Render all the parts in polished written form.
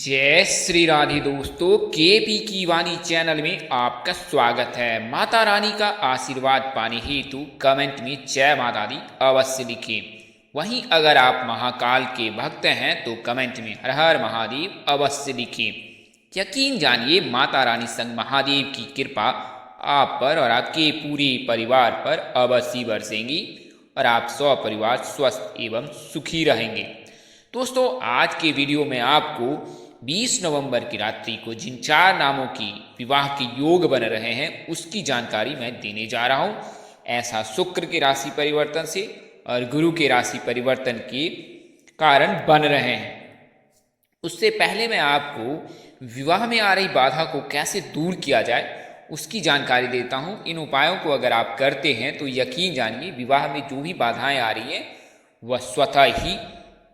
जय श्री राधे दोस्तों, केपी की वाणी चैनल में आपका स्वागत है। माता रानी का आशीर्वाद पाने हेतु कमेंट में जय माता दी अवश्य लिखें। वहीं अगर आप महाकाल के भक्त हैं तो कमेंट में हर हर महादेव अवश्य लिखें। यकीन जानिए माता रानी संग महादेव की कृपा आप पर और आपके पूरे परिवार पर अवश्य बरसेंगी और आप सपरिवार स्वस्थ एवं सुखी रहेंगे। दोस्तों, आज के वीडियो में आपको 20 नवंबर की रात्रि को जिन 4 नामों की विवाह के योग बन रहे हैं उसकी जानकारी मैं देने जा रहा हूं। ऐसा शुक्र के राशि परिवर्तन से और गुरु के राशि परिवर्तन के कारण बन रहे हैं। उससे पहले मैं आपको विवाह में आ रही बाधा को कैसे दूर किया जाए उसकी जानकारी देता हूं। इन उपायों को अगर आप करते हैं तो यकीन जानिए विवाह में जो भी बाधाएं आ रही हैं वह स्वतः ही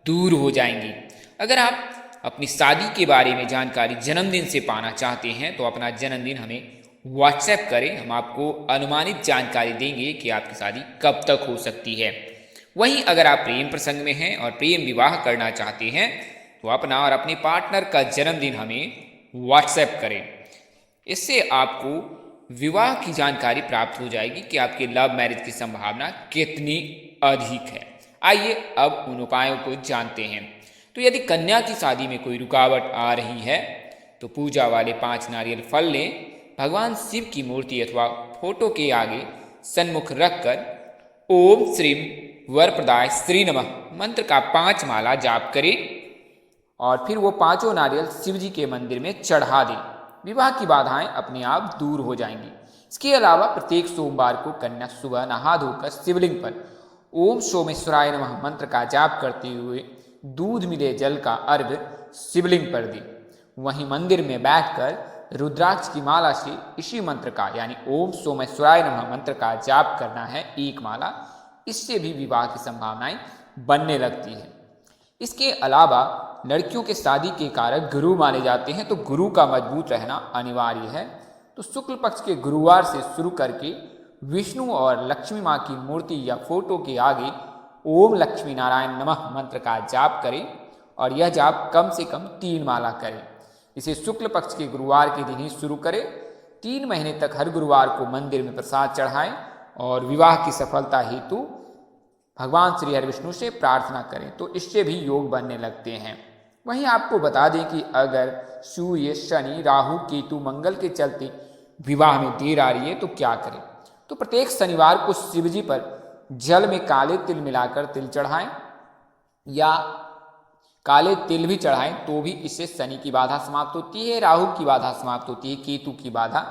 दूर हो जाएंगी। अगर आप अपनी शादी के बारे में जानकारी जन्मदिन से पाना चाहते हैं तो अपना जन्मदिन हमें व्हाट्सएप करें। हम आपको अनुमानित जानकारी देंगे कि आपकी शादी कब तक हो सकती है। वहीं अगर आप प्रेम प्रसंग में हैं और प्रेम विवाह करना चाहते हैं तो अपना और अपने पार्टनर का जन्मदिन हमें व्हाट्सएप करें। इससे आपको विवाह की जानकारी प्राप्त हो जाएगी कि आपके लव मैरिज की संभावना कितनी अधिक है। आइए अब उन उपायों को जानते हैं। तो यदि कन्या की शादी में कोई रुकावट आ रही है तो पूजा वाले 5 नारियल फल लें, भगवान शिव की मूर्ति अथवा फोटो के आगे सन्मुख रखकर ओम श्रीम वरप्रदाय श्री नमः मंत्र का 5 माला जाप करें और फिर वो 5 नारियल शिव जी के मंदिर में चढ़ा दें। विवाह की बाधाएं अपने आप दूर हो जाएंगी। इसके अलावा प्रत्येक सोमवार को कन्या सुबह नहा धोकर शिवलिंग पर ओम सोमेश्वराय नमः मंत्र का जाप करते हुए दूध मिले जल का अर्घ्य शिवलिंग पर दे। वहीं मंदिर में बैठकर रुद्राक्ष की माला से इसी मंत्र का यानी ओम सोमेश्वराय नमः मंत्र का जाप करना है 1 माला। इससे भी विवाह की संभावनाएं बनने लगती है। इसके अलावा लड़कियों के शादी के कारक गुरु माने जाते हैं, तो गुरु का मजबूत रहना अनिवार्य है। तो शुक्ल पक्ष के गुरुवार से शुरू करके विष्णु और लक्ष्मी माँ की मूर्ति या फोटो के आगे ओम लक्ष्मी नारायण नमः मंत्र का जाप करें और यह जाप कम से कम 3 माला करें। इसे शुक्ल पक्ष के गुरुवार के दिन ही शुरू करें। 3 महीने तक हर गुरुवार को मंदिर में प्रसाद चढ़ाएं और विवाह की सफलता हेतु भगवान श्री हरि विष्णु से प्रार्थना करें, तो इससे भी योग बनने लगते हैं। वहीं आपको बता दें कि अगर सूर्य, शनि, राहु, केतु, मंगल के चलते विवाह में देर आ रही है तो क्या करें। तो प्रत्येक शनिवार को शिव जी पर जल में काले तिल मिलाकर तिल चढ़ाएं या काले तिल भी चढ़ाएं तो भी इससे शनि की बाधा समाप्त होती है, राहु की बाधा समाप्त होती है, केतु की बाधा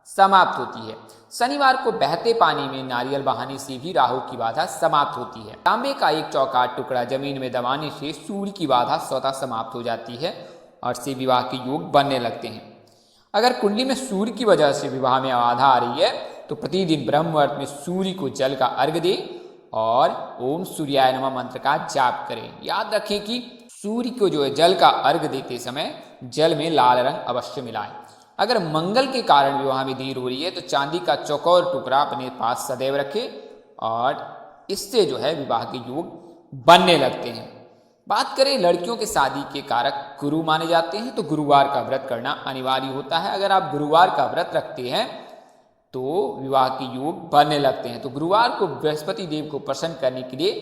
समाप्त होती है। शनिवार को बहते पानी में नारियल बहाने से भी राहु की बाधा समाप्त होती है। तांबे का 1 चौका टुकड़ा जमीन में दबाने से सूर्य की बाधा स्वतः समाप्त हो जाती है और से विवाह के योग बनने लगते हैं। अगर कुंडली में सूर्य की वजह से विवाह में बाधा आ रही है तो प्रतिदिन ब्रह्म मुहूर्त में सूर्य को जल का अर्घ्य दें और ओम सूर्याय नमः मंत्र का जाप करें। याद रखें कि सूर्य को जो है जल का अर्घ्य देते समय जल में लाल रंग अवश्य मिलाएं। अगर मंगल के कारण विवाह में देर हो रही है तो चांदी का चौकोर टुकड़ा अपने पास सदैव रखें और इससे जो है विवाह के योग बनने लगते हैं। बात करें लड़कियों के शादी के कारक गुरु माने जाते हैं, तो गुरुवार का व्रत करना अनिवार्य होता है। अगर आप गुरुवार का व्रत रखते हैं तो विवाह के योग बनने लगते हैं। तो गुरुवार को बृहस्पति देव को प्रसन्न करने के लिए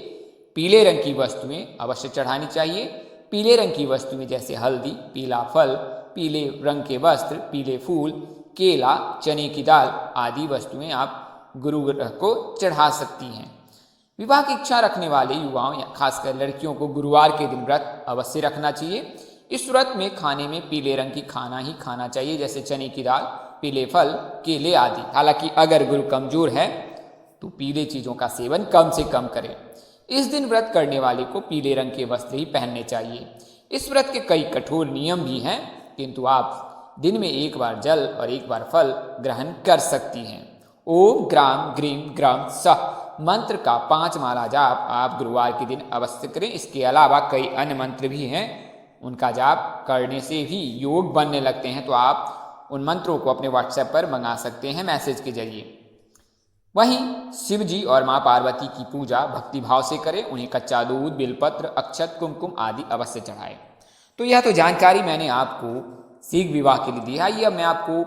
पीले रंग की वस्तुएं अवश्य चढ़ानी चाहिए। पीले रंग की वस्तुएं जैसे हल्दी, पीला फल, पीले रंग के वस्त्र, पीले फूल, केला, चने की दाल आदि वस्तुएं आप गुरु ग्रह को चढ़ा सकती हैं। विवाह की इच्छा रखने वाले युवाओं या खासकर लड़कियों को गुरुवार के दिन व्रत अवश्य रखना चाहिए। इस व्रत में खाने में पीले रंग की खाना ही खाना चाहिए, जैसे चने की दाल, पीले फल, केले आदि। हालांकि अगर गुरु कमजोर है तो पीले चीजों का सेवन कम से कम करें। इस दिन व्रत करने वाले को पीले रंग के वस्त्र ही पहनने चाहिए। इस व्रत के कई कठोर नियम भी हैं, किंतु आप दिन में 1 बार जल और 1 बार फल ग्रहण कर सकती हैं। ओम ग्राम ग्रीम ग्राम सह मंत्र का 5 माला जाप आप गुरुवार के दिन अवश्य करें। इसके अलावा कई अन्य मंत्र भी हैं, उनका जाप करने से भी योग बनने लगते हैं। तो आप उन मंत्रों को अपने व्हाट्सएप पर मंगा सकते हैं मैसेज के जरिए। वहीं शिव जी और माँ पार्वती की पूजा भक्तिभाव से करें। उन्हें कच्चा दूध, बेलपत्र, अक्षत, कुमकुम आदि अवश्य चढ़ाएं। तो यह तो जानकारी मैंने आपको शीघ्र विवाह के लिए दी है। आइए अब मैं आपको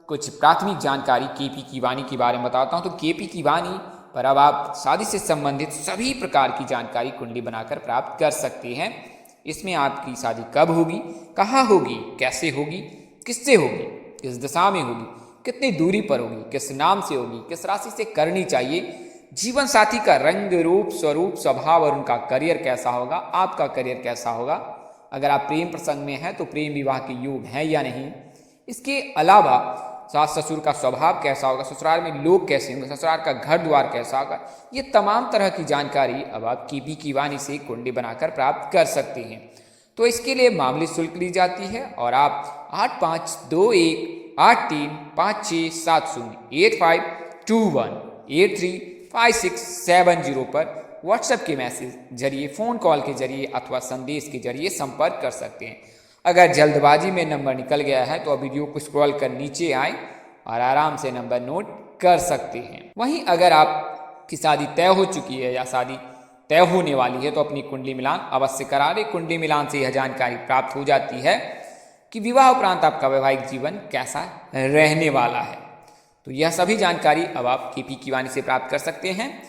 कुछ प्राथमिक जानकारी केपी की वाणी के बारे में बताता हूँ। तो केपी की वाणी पर अब आप शादी से संबंधित सभी प्रकार की जानकारी कुंडली बनाकर प्राप्त कर सकते हैं। इसमें आपकी शादी कब होगी, कहाँ होगी, कैसे होगी, किससे होगी, किस दिशा में होगी, कितनी दूरी पर होगी, किस नाम से होगी, किस राशि से करनी चाहिए, जीवन साथी का रंग रूप स्वरूप स्वभाव और उनका करियर कैसा होगा, आपका करियर कैसा होगा, अगर आप प्रेम प्रसंग में हैं तो प्रेम विवाह के योग हैं या नहीं, इसके अलावा सास ससुर का स्वभाव कैसा होगा, ससुराल में लोग कैसे होंगे, ससुराल का घर द्वार कैसा होगा, ये तमाम तरह की जानकारी अब आप केपी की वाणी से कुंडली बनाकर प्राप्त कर सकते हैं। तो इसके लिए मामूली शुल्क ली जाती है और आप 8521835670 पर व्हाट्सएप के मैसेज जरिए, फ़ोन कॉल के जरिए अथवा संदेश के जरिए संपर्क कर सकते हैं। अगर जल्दबाजी में नंबर निकल गया है तो वीडियो को स्क्रॉल कर नीचे आए और आराम से नंबर नोट कर सकते हैं। वहीं अगर आपकी शादी तय हो चुकी है या शादी तय होने वाली है तो अपनी कुंडली मिलान अवश्य करा लें। कुंडली मिलान से यह जानकारी प्राप्त हो जाती है कि विवाह उपरांत आपका वैवाहिक जीवन कैसा रहने वाला है। तो यह सभी जानकारी अब आप केपी की वाणी से प्राप्त कर सकते हैं।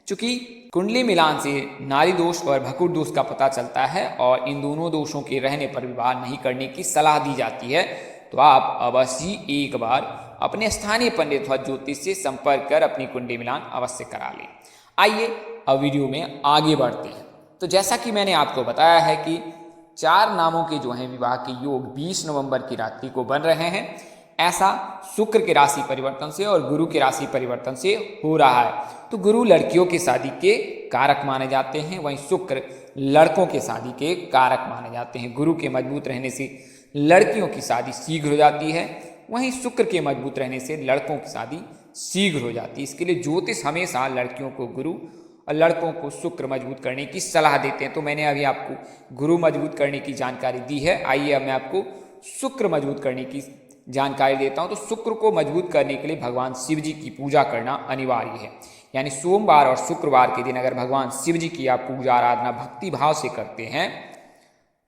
चूंकि कुंडली मिलान से नारी दोष और भकुर दोष का पता चलता है और इन दोनों दोषों के रहने पर विवाह नहीं करने की सलाह दी जाती है, तो आप अवश्य एक बार अपने स्थानीय पंडित अथवा ज्योतिष से संपर्क कर अपनी कुंडली मिलान अवश्य करा लें। आइए अब वीडियो में आगे बढ़ते हैं। तो जैसा कि मैंने आपको बताया है कि 4 नामों के जो हैं विवाह के योग 20 नवंबर की रात्रि को बन रहे हैं। ऐसा शुक्र के राशि परिवर्तन से और गुरु के राशि परिवर्तन से हो रहा है। तो गुरु लड़कियों की शादी के कारक माने जाते हैं, वहीं शुक्र लड़कों के शादी के कारक माने जाते हैं। गुरु के मजबूत रहने से लड़कियों की शादी शीघ्र हो जाती है, वहीं शुक्र के मजबूत रहने से लड़कों की शादी शीघ्र हो जाती है। इसके लिए ज्योतिष हमेशा लड़कियों को गुरु और लड़कों को शुक्र मजबूत करने की सलाह देते हैं। तो मैंने अभी आपको गुरु मजबूत करने की जानकारी दी है। आइए अब मैं आपको शुक्र मजबूत करने की जानकारी देता हूं। तो शुक्र को मजबूत करने के लिए भगवान शिव जी की पूजा करना अनिवार्य है। यानी सोमवार और शुक्रवार के दिन अगर भगवान शिव जी की आप पूजा आराधना भक्ति भाव से करते हैं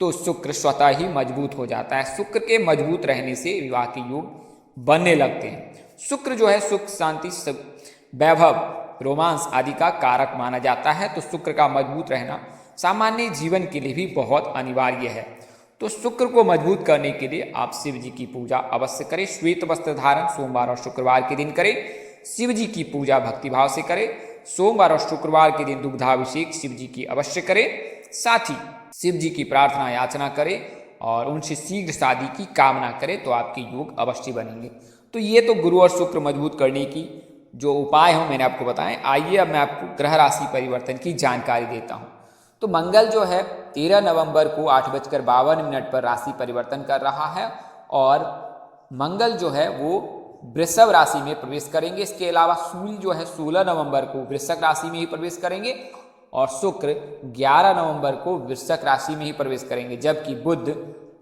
तो शुक्र स्वतः ही मजबूत हो जाता है। शुक्र के मजबूत रहने से विवाह के योग बनने लगते हैं। शुक्र जो है सुख शांति वैभव रोमांस आदि का कारक माना जाता है। तो शुक्र का मजबूत रहना सामान्य जीवन के लिए भी बहुत अनिवार्य है। तो शुक्र को मजबूत करने के लिए आप शिव जी की पूजा अवश्य करें। श्वेत वस्त्र धारण सोमवार और शुक्रवार के दिन करें। शिव जी की पूजा भक्तिभाव से करें। सोमवार और शुक्रवार के दिन दुग्धाभिषेक शिव जी की अवश्य करें। साथ ही शिव जी की प्रार्थना याचना करें और उनसे शीघ्र शादी की कामना करें तो आपके योग अवश्य बनेंगे। तो ये तो गुरु और शुक्र मजबूत करने की जो उपाय हो मैंने आपको बताएं। आइए अब मैं आपको ग्रह राशि परिवर्तन की जानकारी देता हूँ। तो मंगल जो है 13 नवंबर को 8:52 पर राशि परिवर्तन कर रहा है और मंगल जो है वो वृषभ राशि में प्रवेश करेंगे। इसके अलावा सूर्य जो है 16 नवंबर को वृश्चिक राशि में ही प्रवेश करेंगे और शुक्र 11 नवंबर को वृश्चिक राशि में ही प्रवेश करेंगे, जबकि बुध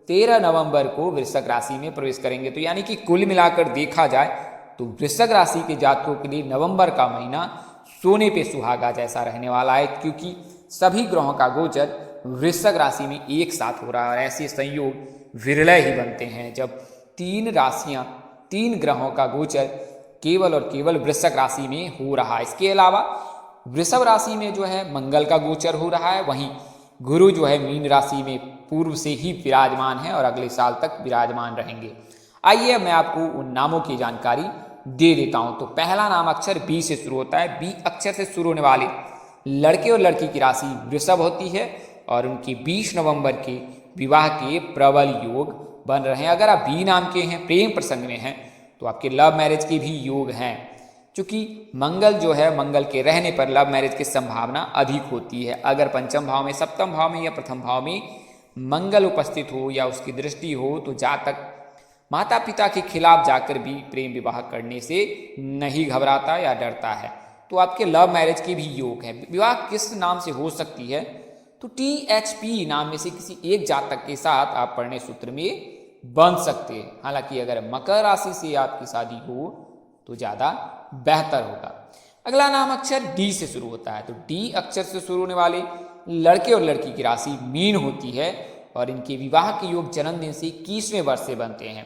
13 नवंबर को वृश्चिक राशि में प्रवेश करेंगे। तो यानी कि कुल मिलाकर देखा जाए तो वृश्चिक राशि के जातकों के लिए नवंबर का महीना सोने पे सुहागा जैसा रहने वाला है, क्योंकि सभी ग्रहों का गोचर वृश्चिक राशि में एक साथ हो रहा है। और ऐसे संयोग विरले ही बनते हैं जब 3 राशियां 3 ग्रहों का गोचर केवल और केवल वृश्चिक राशि में हो रहा है। इसके अलावा वृषभ राशि में जो है मंगल का गोचर हो रहा है, वहीं गुरु जो है मीन राशि में पूर्व से ही विराजमान है और अगले साल तक विराजमान रहेंगे। आइए मैं आपको उन नामों की जानकारी दे देता हूं। तो पहला नाम अक्षर बी से शुरू होता है। बी अक्षर से शुरू होने वाले लड़के और लड़की की राशि वृषभ होती है और उनके 20 नवंबर के विवाह के प्रबल योग बन रहे हैं। अगर आप बी नाम के हैं, प्रेम प्रसंग में हैं, तो आपके लव मैरिज के भी योग हैं। चूंकि मंगल जो है मंगल के रहने पर लव मैरिज की संभावना अधिक होती है। अगर पंचम भाव में, सप्तम भाव में या प्रथम भाव में मंगल उपस्थित हो या उसकी दृष्टि हो तो जातक माता पिता के खिलाफ जाकर भी प्रेम विवाह करने से नहीं घबराता या डरता है। तो आपके लव मैरिज के भी योग है। विवाह किस नाम से हो सकती है? तो THP नाम में से किसी एक जातक के साथ आप परिणय सूत्र में बन सकते हैं। हालांकि अगर मकर राशि से आपकी शादी हो तो ज़्यादा बेहतर होगा। अगला नाम अक्षर डी से शुरू होता है। तो डी अक्षर से शुरू होने वाले लड़के और लड़की की राशि मीन होती है और इनके विवाह के योग जन्मदिन से 21वें वर्ष से बनते हैं।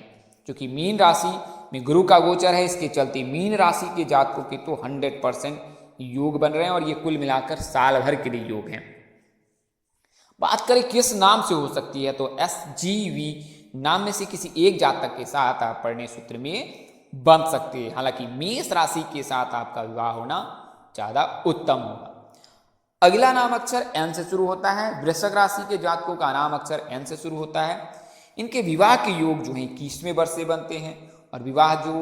क्योंकि मीन राशि में गुरु का गोचर है, इसके चलते मीन राशि के जातकों के तो 100% योग बन रहे हैं और ये कुल मिलाकर साल भर के लिए योग हैं। बात करें किस नाम से हो सकती है, तो SGV नाम में से किसी एक जातक के साथ आप परिणय सूत्र में बन सकते हैं। हालांकि मेष राशि के साथ आपका विवाह होना ज्यादा उत्तम होगा। अगला नाम अक्षर एन से शुरू होता है। वृश्चिक राशि के जातकों का नाम अक्षर एन से शुरू होता है। इनके विवाह के योग जो है 21वें वर्ष से बनते हैं और विवाह जो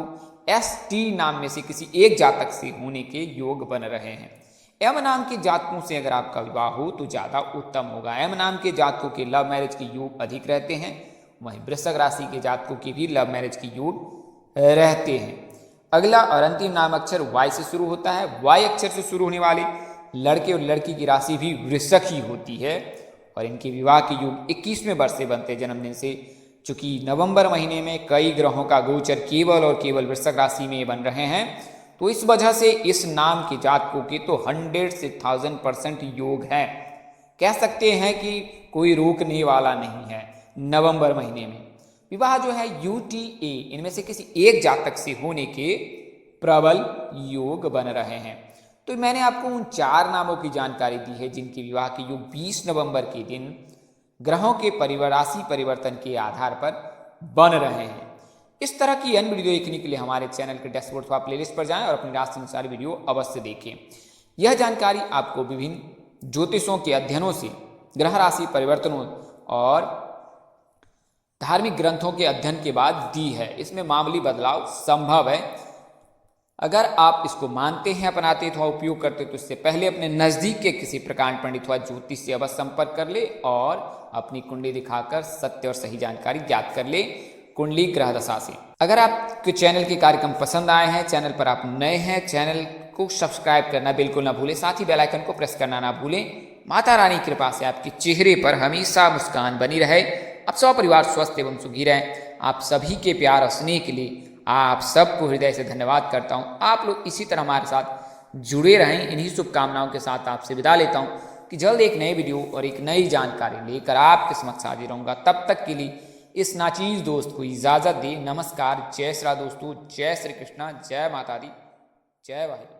ST नाम में से किसी एक जातक से होने के योग बन रहे हैं। एम नाम के जातकों से अगर आपका विवाह हो तो ज्यादा उत्तम होगा। एम नाम के जातकों के लव मैरिज के योग अधिक रहते हैं, वहीं वृश्चिक राशि के जातकों के भी लव मैरिज के योग रहते हैं। अगला और अंतिम नाम अक्षर Y से शुरू होता है। Y अक्षर से शुरू होने वाले लड़के और लड़की की राशि भी वृश्चिक ही होती है और इनके विवाह के योग 21वें वर्ष से बनते हैं जन्मदिन से। चूंकि नवंबर महीने में कई ग्रहों का गोचर केवल और केवल वृश्चिक राशि में बन रहे हैं, तो इस वजह से इस नाम के जातकों के तो 100 से 1000% योग है। कह सकते हैं कि कोई रोकने वाला नहीं है। नवंबर महीने में विवाह जो है UTA इनमें से किसी एक जातक से होने के प्रबल योग बन रहे हैं। तो मैंने आपको उन 4 नामों की जानकारी दी है जिनके विवाह के योग 20 नवंबर के दिन ग्रहों के राशि परिवर्तन के आधार पर बन रहे हैं। इस तरह की अन्य वीडियो देखने के लिए हमारे चैनल के डैशबोर्ड पर प्लेलिस्ट पर जाएं और अपनी राशि अनुसार वीडियो अवश्य देखें। यह जानकारी आपको विभिन्न ज्योतिषों के अध्ययनों से ग्रह राशि परिवर्तनों और धार्मिक ग्रंथों के अध्ययन के बाद दी है। इसमें मामूली बदलाव संभव है। अगर आप इसको मानते हैं, अपनाते अथवा उपयोग करते तो इससे पहले अपने नजदीक के किसी प्रकांड पंडित अथवा ज्योतिष से अवश्य संपर्क कर ले और अपनी कुंडली दिखाकर सत्य और सही जानकारी ज्ञात कर ले कुंडली ग्रह दशा से। अगर आपके चैनल के कार्यक्रम पसंद आए हैं, चैनल पर आप नए हैं, चैनल को सब्सक्राइब करना बिल्कुल ना भूलें, साथ ही बेल आइकन को प्रेस करना ना भूलें। माता रानी की कृपा से आपके चेहरे पर हमेशा मुस्कान बनी रहे। आप सब परिवार स्वस्थ एवं सुखी रहें। आप सभी के प्यार और स्नेह के लिए आप सबको हृदय से धन्यवाद करता हूँ। आप लोग इसी तरह हमारे साथ जुड़े रहें। इन्हीं शुभकामनाओं के साथ आपसे विदा लेता हूँ कि जल्द एक नए वीडियो और एक नई जानकारी लेकर आपके समक्ष हाजिर रहूँगा। तब तक के लिए इस नाचीज दोस्त को इजाज़त दे। नमस्कार, जय श्री राम दोस्तों, जय श्री कृष्णा, जय माता दी, जय वाहिगुरु।